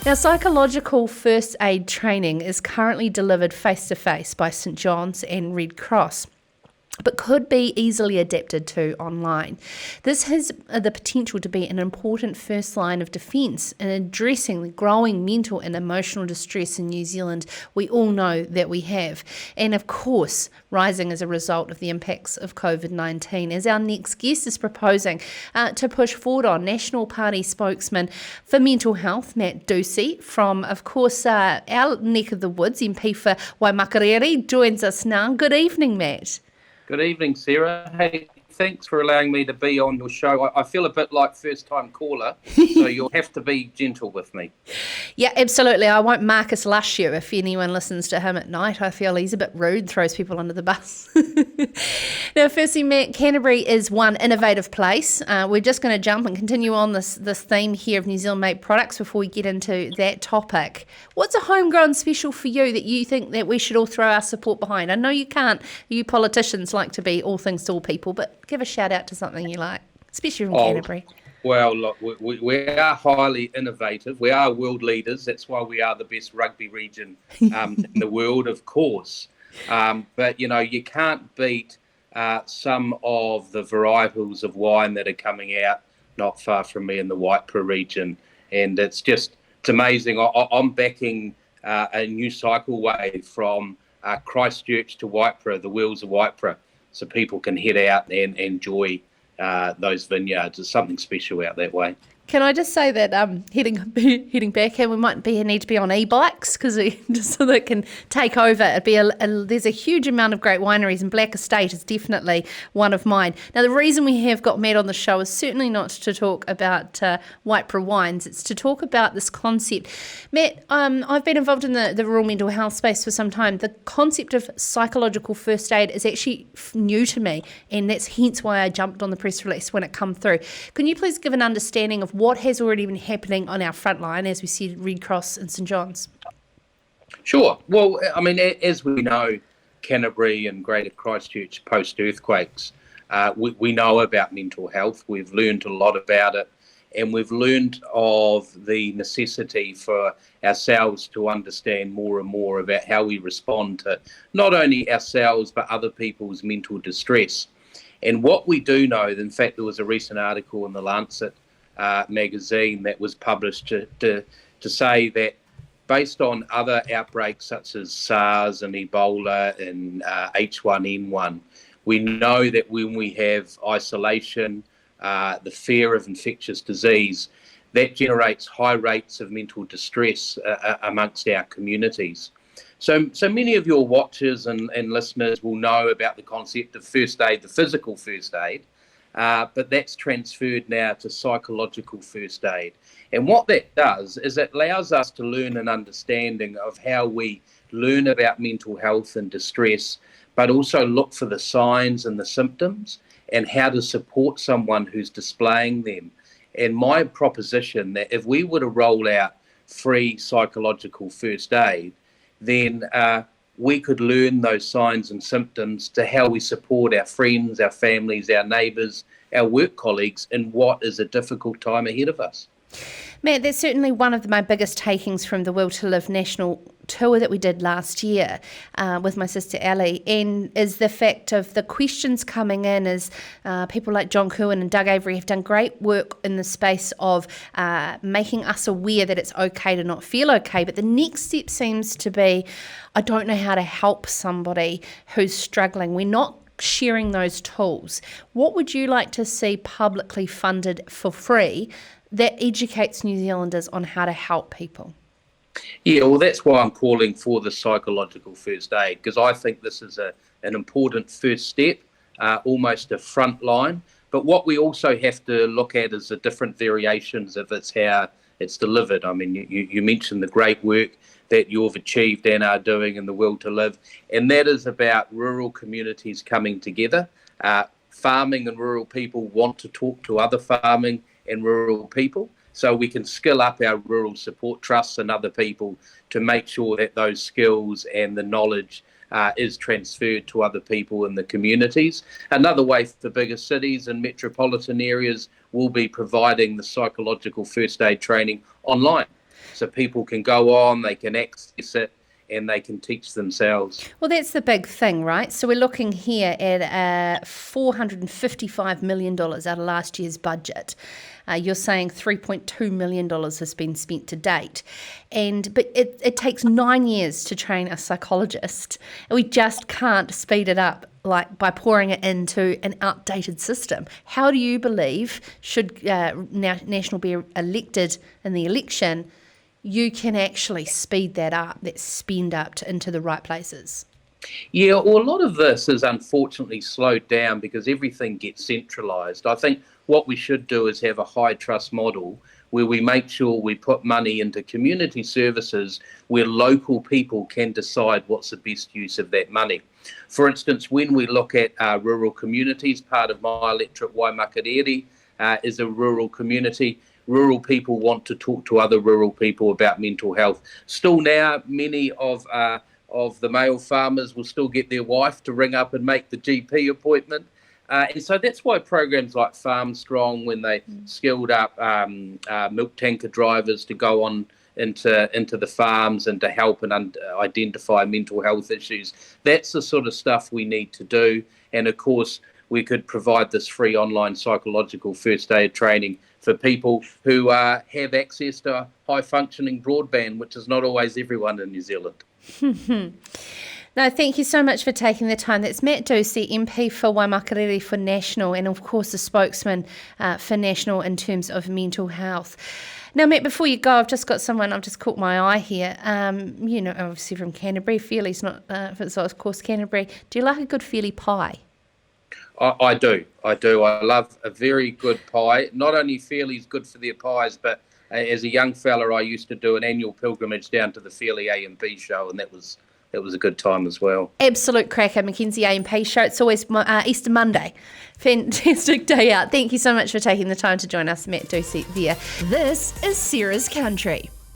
Now, psychological first aid training is currently delivered face-to-face by St John's and Red Cross, but could be easily adapted to online. This has the potential to be an important first line of defence in addressing the growing mental and emotional distress in New Zealand we all know that we have, and of course rising as a result of the impacts of COVID-19, as our next guest is proposing to push forward on. National Party spokesman for mental health, Matt Doocey, from of course our neck of the woods, MP for Waimakariri, joins us now. Good evening, Matt. Good evening, Sarah. Hey, thanks for allowing me to be on your show. I feel a bit like first-time caller, so you'll have to be gentle with me. Yeah, absolutely. I won't Marcus Lush you if anyone listens to him at night. I feel he's a bit rude, throws people under the bus. Now, firstly, Matt, Canterbury is one innovative place. We're just going to jump and continue on this theme here of New Zealand-made products before we get into that topic. What's a homegrown special for you that you think that we should all throw our support behind? I know you can't. You politicians like to be all things to all people, but give a shout out to something you like, especially from Canterbury. Well, look, we are highly innovative. We are world leaders. That's why we are the best rugby region in the world, of course. But, you can't beat some of the varietals of wine that are coming out not far from me in the Waipara region. And it's amazing. I'm backing a new cycleway from Christchurch to Waipara, the Wheels of Waipara, so people can head out and enjoy those vineyards. There's something special out that way. Can I just say that heading back here, we might need to be on e-bikes just so that it can take over. There's a huge amount of great wineries, and Black Estate is definitely one of mine. Now, the reason we have got Matt on the show is certainly not to talk about Waipara wines. It's to talk about this concept. Matt, I've been involved in the rural mental health space for some time. The concept of psychological first aid is actually new to me, and that's hence why I jumped on the press release when it come through. Can you please give an understanding of what has already been happening on our front line, as we said, Red Cross and St John's? Sure. Well, I mean, as we know, Canterbury and Greater Christchurch post-earthquakes, we know about mental health. We've learned a lot about it, and we've learned of the necessity for ourselves to understand more and more about how we respond to not only ourselves but other people's mental distress. And what we do know, in fact, there was a recent article in the Lancet magazine that was published to say that based on other outbreaks such as SARS and Ebola and H1N1, we know that when we have isolation, the fear of infectious disease, that generates high rates of mental distress amongst our communities. So many of your watchers and listeners will know about the concept of first aid, the physical first aid, but that's transferred now to psychological first aid. And what that does is it allows us to learn an understanding of how we learn about mental health and distress, but also look for the signs and the symptoms and how to support someone who's displaying them. And my proposition that if we were to roll out free psychological first aid, then we could learn those signs and symptoms to how we support our friends, our families, our neighbours, our work colleagues in what is a difficult time ahead of us. Matt, that's certainly one of my biggest takings from the Will to Live national tour that we did last year with my sister Ellie, and is the fact of the questions coming in as people like John Kerwin and Doug Avery have done great work in the space of making us aware that it's okay to not feel okay, but the next step seems to be, I don't know how to help somebody who's struggling. We're not sharing those tools. What would you like to see publicly funded for free that educates New Zealanders on how to help people? Yeah, well, that's why I'm calling for the psychological first aid, because I think this is an important first step, almost a front line. But what we also have to look at is the different variations of how it's delivered. I mean, you mentioned the great work that you've achieved and are doing in the Will to Live, and that is about rural communities coming together. Farming and rural people want to talk to other farming and rural people, so we can skill up our rural support trusts and other people to make sure that those skills and the knowledge is transferred to other people in the communities. Another way for bigger cities and metropolitan areas will be providing the psychological first aid training online. so people can go on, they can access it, and they can teach themselves. Well, that's the big thing, right? So we're looking here at $455 million out of last year's budget. You're saying $3.2 million has been spent to date. But it takes 9 years to train a psychologist. And we just can't speed it up by pouring it into an outdated system. How do you believe, should National be elected in the election, you can actually speed that up, that spend up into the right places? Yeah, well, a lot of this is unfortunately slowed down because everything gets centralised. I think what we should do is have a high trust model where we make sure we put money into community services where local people can decide what's the best use of that money. For instance, when we look at rural communities, part of my electorate, Waimakariri, is a rural community. Rural people want to talk to other rural people about mental health. Still now, many of the male farmers will still get their wife to ring up and make the GP appointment. And so that's why programs like Farm Strong, when they skilled up milk tanker drivers to go on into the farms and to help and identify mental health issues, that's the sort of stuff we need to do. And of course, we could provide this free online psychological first aid training for people who have access to high-functioning broadband, which is not always everyone in New Zealand. No, thank you so much for taking the time. That's Matt Doocey, MP for Waimakariri for National, and of course the spokesman for National in terms of mental health. Now, Matt, before you go, I've just caught my eye here. Obviously from Canterbury, Feely's not, so of course Canterbury. Do you like a good Feely pie? I do. I love a very good pie. Not only Feely's good for their pies, but as a young fella, I used to do an annual pilgrimage down to the Feely A&P show, and that was a good time as well. Absolute cracker, Mackenzie A&P show. It's always Easter Monday. Fantastic day out. Thank you so much for taking the time to join us, Matt Doocey there. This is Sarah's Country.